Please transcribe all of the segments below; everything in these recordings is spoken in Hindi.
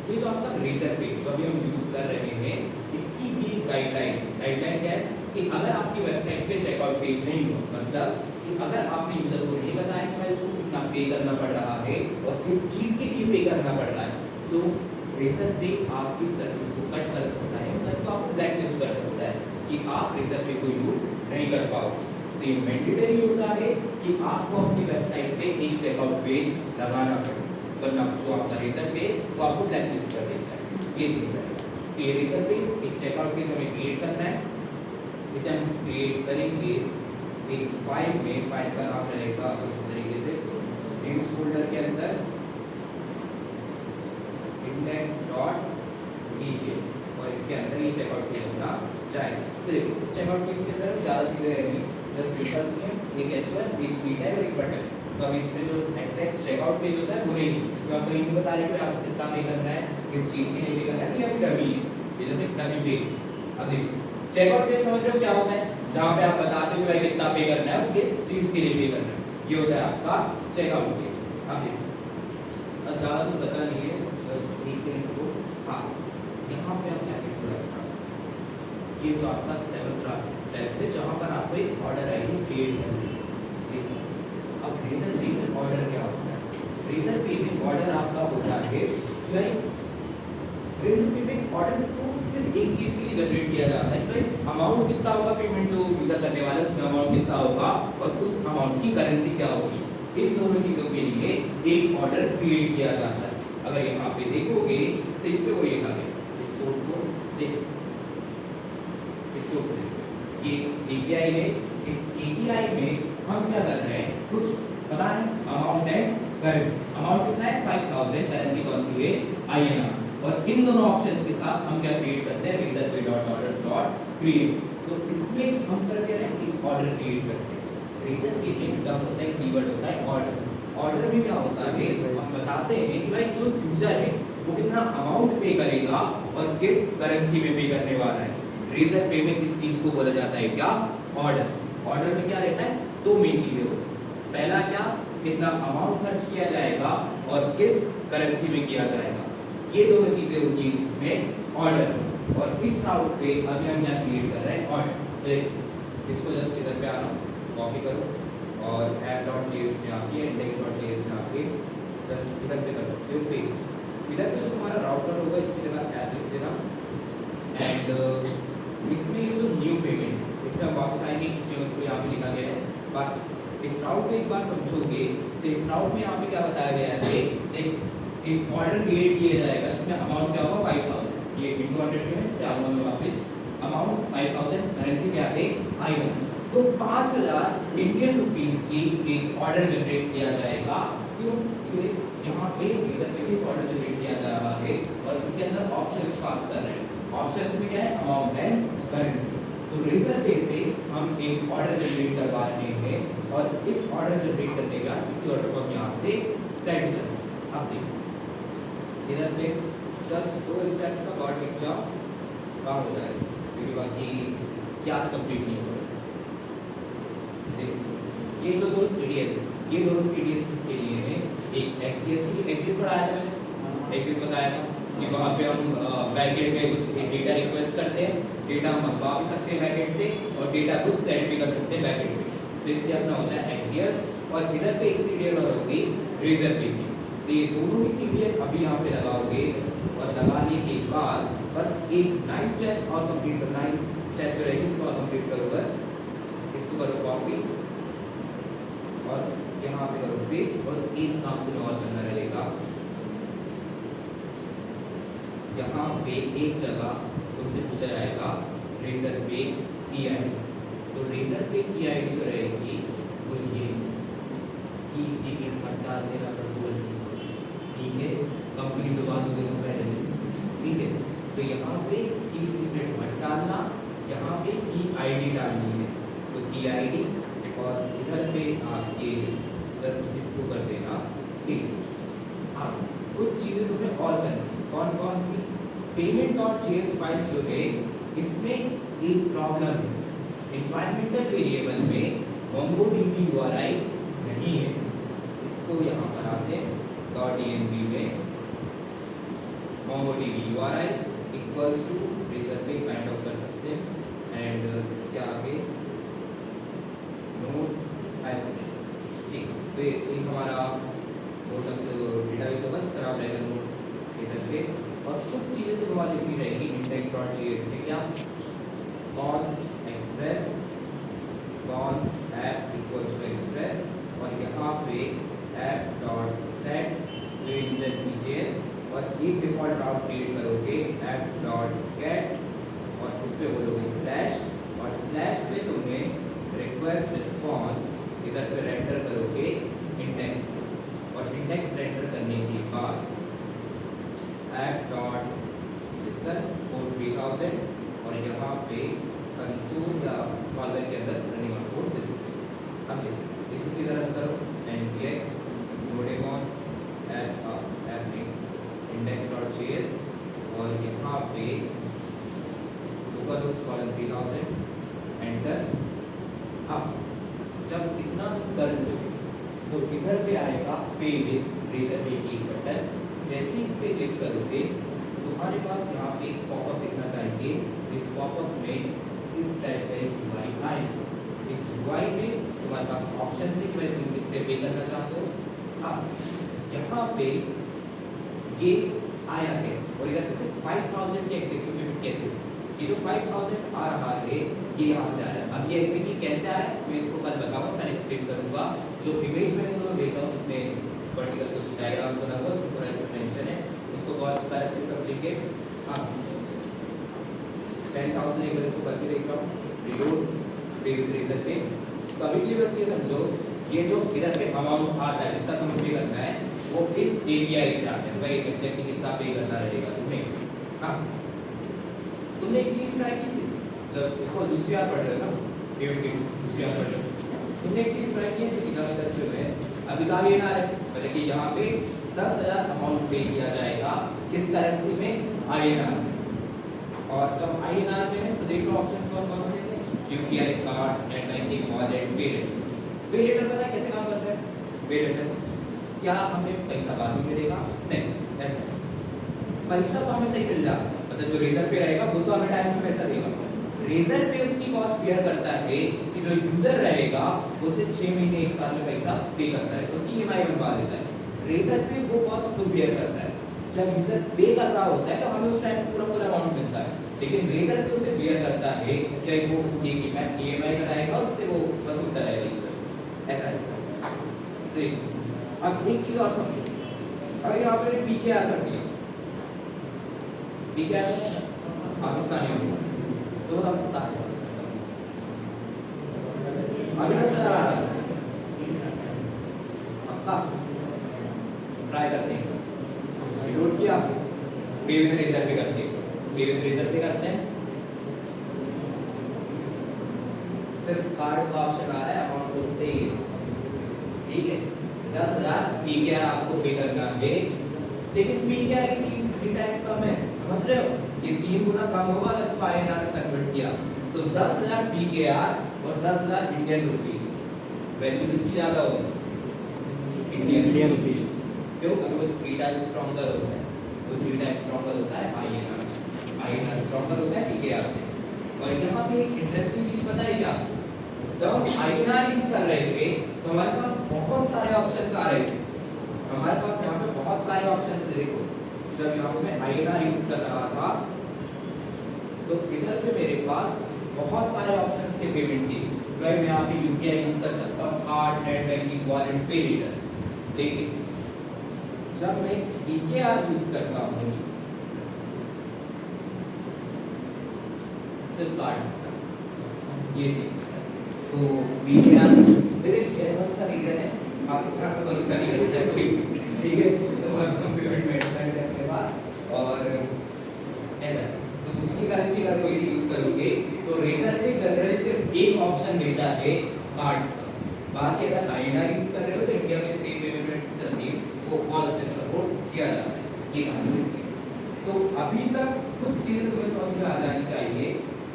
ये जो आपका रेजर पे जो अभी हम यूज कर रहे हैं, इसकी भी गाइडलाइन क्या है कि अगर आपकी वेबसाइट पे चेकआउट पेज नहीं हो, मतलब कि अगर आपने यूजर को नहीं बताया कि भाई उसको कितना पे करना पड़ रहा है और किस चीज के लिए पे करना पड़ रहा है, तो रेजर पे आपकी सर्विस को कट कर सकता है, मतलब आपको ब्लैकलिस्ट कर सकता है कि आप रेजर पे को यूज नहीं कर पाओगे। तो ये मैंडेटरी होता है कि आपको अपनी वेबसाइट पे एक चेकआउट पेज लगाना पड़े, वरना जो आपका रेजर पे वो आपको ब्लैकलिस्ट कर देता है। ये सीन रहेगा। तो ये रेजर पे एक चेकआउट पेज हमें क्रिएट करना है। इसे हम क्रिएट करेंगे एक फाइल में। फाइल का नाम रहेगा कुछ इस तरीके से, न्यूज़ फोल्डर के अंदर index.djs, और इसके अंदर ये चेकआउट पेज अपना जाएगा। तो देखो इस चेकआउट पेज के अंदर ज़्यादा चीज़ें रहेंगी, जस्ट सिंपल सी है, एक h1 एक फीड है और एक बटन। तो अभी इसमें जो एग्जैक्ट चेकआउट पेज होता है वो नहीं, इसमें आप कहीं नहीं बता रहे कि आपको कितना पे करना है, किस चीज़ के लिए पे करना है, तो ये अभी डमी है, ये जैसे डमी पेज। अब देखो चेकआउट पेज समझ रहे हो क्या होता है, जहाँ पे आप बताते हो कि भाई कितना पे करना है और किस चीज़ के लिए पे करना है, ये होता है आपका चेकआउट पेज। अब देखो अब ज़्यादा कुछ बचा नहीं है, बस एक सेकंड को। हाँ, यहाँ पे आप क्या थोड़ा स्टार्ट, ये जो आपका 7th स्टेप से जहाँ पर आपको एक ऑर्डर आईडी क्रिएट करनी है। देखो अब रेजर पे में ऑर्डर क्या होता है, रेजर पे में ऑर्डर आपका होता है भाई, रेजर पे में ऑर्डर को सिर्फ एक चीज के लिए जनरेट किया जाता है, भाई अमाउंट कितना होगा, पेमेंट जो यूजर करने वाला है उसमें अमाउंट कितना होगा और उस अमाउंट की करेंसी क्या होगी, इन दोनों चीजों के लिए एक ऑर्डर क्रिएट किया जाता है। अगर यहाँ पे देखोगे तो इस पे वो लिखा गया, इस कोड को देखो, इस कोड को देखो, ये एपीआई है। इस एपीआई में हम क्या कर रहे हैं, कुछ पता है, अमाउंट है, करेंसी, अमाउंट कितना है 5000, करेंसी कौन सी है, INR, और इन दोनों ऑप्शंस के साथ हम क्या क्रिएट करते हैं, रेजर पे डॉट ऑर्डर्स डॉट क्रिएट। तो इसमें हम कर क्या है, एक ऑर्डर क्रिएट करते हैं। रेजर पे में टर्म होता है, कीवर्ड होता है ऑर्डर। ऑर्डर में क्या होता है, हम बताते हैं कि भाई जो यूजर है वो कितना अमाउंट पे करेगा और किस करेंसी में पे करने वाला है। रेजर पे में इस चीज को बोला जाता है क्या, ऑर्डर। ऑर्डर में क्या रहता है, दो मेन चीजें होती हैं। पहला क्या, कितना अमाउंट खर्च किया जाएगा और किस करेंसी में किया जाएगा, ये दोनों चीजें होती हैं इसमें ऑर्डर। और इस राउट पे अभी हम क्या क्रिएट कर रहे हैं, ऑर्डर। इसको जस्ट इधर पे आना, कॉपी करो और app.js में आके index.js में आके जस्ट इधर पे कर सकते हो पेस्ट। इधर पे जो तुम्हारा राउटर होगा इसकी जगह ऐप लिख देना, एंड इसमें ये जो न्यू पेमेंट, इसमें हम वापस आएंगे क्यों इसको यहाँ पे लिखा गया है। बाकी इस राउट को एक बार समझोगे तो इस राउट में यहाँ पे क्या बताया गया है, एक ऑर्डर क्रिएट किया जाएगा, इसमें अमाउंट क्या होगा 5000, ये इंटू 100 में इस पे आऊंगा मैं वापस, अमाउंट 5000, करेंसी क्या है INR। तो 5000 इंडियन रुपीस की एक ऑर्डर जनरेट किया जाएगा। क्यों, क्योंकि यहाँ पे रेजर पे से ऑर्डर जनरेट किया जा रहा है और इसके अंदर ऑप्शंस पास कर रहे हैं। ऑप्शंस में क्या है, अमाउंट एंड करेंसी। तो रेजर पे से हम एक ऑर्डर जनरेट करवा रहे हैं और इस ऑर्डर जनरेट करने का इसी ऑर्डर को हम यहाँ से सेंड करें। अब देखो इधर पे जस्ट 2 स्टेप्स का गॉड लिख जाओ, काम हो जाएगा, क्योंकि बाकी क्या आज कंप्लीट नहीं होगा। ये जो दो CDS, ये दोनों CDS किसके लिए हैं, एक XCS के लिए, XCS पढ़ाया था मैंने, XCS बताया था कि वहाँ पे हम बैकएंड में कुछ डेटा रिक्वेस्ट करते हैं, डेटा हम मंगवा भी सकते हैं बैकएंड से और डेटा कुछ सेंड भी कर सकते हैं बैकएंड पे। तो इसलिए अपना होता है XCS, और इधर पे एक CDL और होगी रेजर पे की। तो ये दोनों ही CDL अभी यहाँ पे लगाओगे और लगाने के बाद बस एक 9 स्टेप्स और कंप्लीट करना, 9 स्टेप जो रहेगी इसको और कंप्लीट करो, बस इसको करो कॉपी और यहाँ पे करो पेस्ट। और एक काम तुम्हें और करना रहेगा, यहाँ पे एक जगह तुमसे पूछा जाएगा रेजर पे की आईडी। तो रेजर पे की आईडी जो रहेगी वो ये की सीक्रेट मत डाल देना, ठीक है, कंपनी डुबा दोगे तुम पहले, ठीक है। तो यहाँ पे की सीक्रेट मत डालना, यहाँ पे की आईडी डालनी है, तो की आईडी और इधर पे आके जस्ट इसको कर देना पेस्ट। हाँ, कुछ चीज़ें तुम्हें और करनी, कौन कौन सी, payment.js फाइल जो है इसमें एक प्रॉब्लम है, एनवायरमेंटल वेरिएबल में MongoDB URI नहीं है। इसको यहाँ पर आते .env में MongoDB URI equals to result पे काइंड ऑफ कर सकते हैं एंड इसके आगे नोड हाइफन ठीक। तो ये हमारा बोल सकते हो डेटाबेस होगा जिस तरह रहेगा नोड रिजल्ट पे और कुछ चीज़ें तो हमारी लिखनी रहेगी index.js में क्या const express const app equals to express और यहाँ पे app.set range.js और एक डिफॉल्ट राउट क्रिएट करोगे app.get और इस पे बोलोगे स्लैश और स्लैश पे तुम्हें रिक्वेस्ट रिस्पॉन्स इधर पे रेंडर करोगे इंडेक्स और इंडेक्स रेंडर करने के बाद app.listen कोड 3000 और यहाँ पे कंसोल या कॉलर के अंदर running on code this is अब इसको सीधा रन करो npx nodemon app index.js और यहाँ पे लोकल होस्ट कॉलन 3000 एंटर। अब जब इतना कर लो तो इधर पे आएगा पे विद रेजर पे की बटन जैसे ही इस पे क्लिक करोगे तुम्हारे पास यहाँ पे एक पॉपअप दिखना चाहिए जिस पॉपअप में इस टाइप का एक UI आएगा। इस UI में तुम्हारे पास ऑप्शन है कि तुम इससे पे करना चाहते हो। अब यहाँ पे ये आया कैसे और इधर से 5000 की एग्जीक्यूट पेमेंट कैसे ये जो 5000 आ रहा है ये यहाँ से आ रहा है। अब ये एग्जीक्यूट कैसे आ रहा है मैं इसको कल बताऊंगा कल एक्सप्लेन करूंगा। जो इमेज मैंने तुम्हें भेजा उसमें वर्टिकल कुछ डायग्राम्स बना हुआ उसमें थोड़ा एक्सप्लेनेशन है उसको बहुत अच्छे से समझेंगे। हाँ 10,000 एक बार इसको करके देख रहा हूँ रिलोड पे रिजल्ट पे तो अभी के लिए बस ये समझो ये जो इधर पे अमाउंट आता है जितना तुम्हें पे करना है वो इस API से आता है भाई एक्जेक्टली कितना पे करना रहेगा तुम्हें। हाँ तुमने एक चीज ट्राई की थी जब इसको दूसरी बार पढ़ रहे हो ना दूसरी बार पढ़ रहे हो तुमने एक चीज ट्राई की थी कि जब करते हुए अभी तो आगे ना रहे मतलब कि यहाँ पे 10,000 अमाउंट पे किया जाएगा किस करेंसी में INR और जब INR में है तो देखो ऑप्शंस कौन से हैं UPI cards net banking wallet पे लेटर पता है कैसे काम करता है पे लेटर क्या हमें पैसा बाद में मिलेगा नहीं ऐसा पैसा तो हमें सही मिल जाता मतलब जो रेजर पे रहेगा वो तो हमें टाइम पे पैसा देगा रेजर पे उसकी कॉस्ट बेयर करता है कि जो यूजर रहेगा उसे 6 महीने 1 साल में पैसा पे करता है उसकी EMI बनवा देता है रेजर पे वो कॉस्ट खुद बेयर करता है। जब यूजर पे कर रहा होता है तो हमें उस टाइम पूरा अमाउंट मिलता है लेकिन रेजर पे उसे बेयर करता है कि वो उसकी EMI बनाएगा उससे वो वसूलता रहेगा यूजर ऐसा है। तो अब एक चीज और समझो अगर यहाँ पे PKR कर दिया PKR पाकिस्तानी तो बताता है अभी नजर आ रहा है पक्का ट्राई करते हैं रिलोड किया पे विद रेजर पे करते हैं पे विद रेजर पे करते हैं सिर्फ कार्ड का ऑप्शन आ रहा है अमाउंट तो उतने ही ठीक है 10,000 PKR आपको पे करना है लेकिन PKR की 3 टाइम्स कम है समझ रहे हो ये 3 गुना कम होगा अगर इसको INR में कन्वर्ट किया तो 10,000 PKR और 10,000 इंडियन रुपीस वैल्यू किसकी ज्यादा होगी इंडियन रुपीस क्यों क्योंकि वो 3 टाइम्स स्ट्रॉन्गर होता है वो 3 टाइम्स स्ट्रॉन्गर होता है INR स्ट्रॉन्गर होता है PKR से। और यहाँ पे एक इंटरेस्टिंग चीज पता है क्या जब हम INR यूज कर रहे थे तो हमारे पास बहुत सारे ऑप्शंस आ रहे थे हमारे पास यहाँ पे बहुत सारे ऑप्शंस थे देखो जब यहाँ पे मैं INR यूज कर रहा था तो इधर पे मेरे पास बहुत सारे ऑप्शंस थे पेमेंट के मैं यहाँ पे UPI यूज कर सकता हूँ कार्ड नेट बैंकिंग वॉलेट पे लेटर लेकिन जब मैं PKR यूज करता हूँ सिर्फ कार्ड ये सी तो PKR मेरे जेन्युइन सा रीजन है पाकिस्तान में भरोसा नहीं करता है कोई ठीक है तो हम कंप्यूटर में बैठता है अपने पास और ऐसा तो दूसरी करेंसी अगर कोई सी यूज करोगे तो रेजर पे जनरली सिर्फ एक ऑप्शन देता है कार्ड्स का बाकी अगर INR यूज कर रहे हो तो इंडिया में 3 पेमेंट्स चलती है वो बहुत अच्छे से सपोर्ट किया जाता है ये कहानी है। तो अभी तक कुछ चीजें तुम्हें समझ में आ जानी चाहिए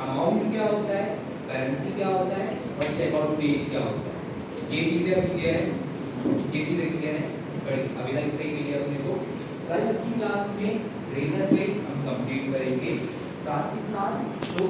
अमाउंट क्या होता है करेंसी क्या होता है और चेकआउट पेज क्या होता है ये चीजें अभी क्लियर है ये चीजें क्लियर है अभी तक इसलिए क्लियर अपने को कल की क्लास में रीजन पे हम कंप्लीट करेंगे, साथ ही साथ जो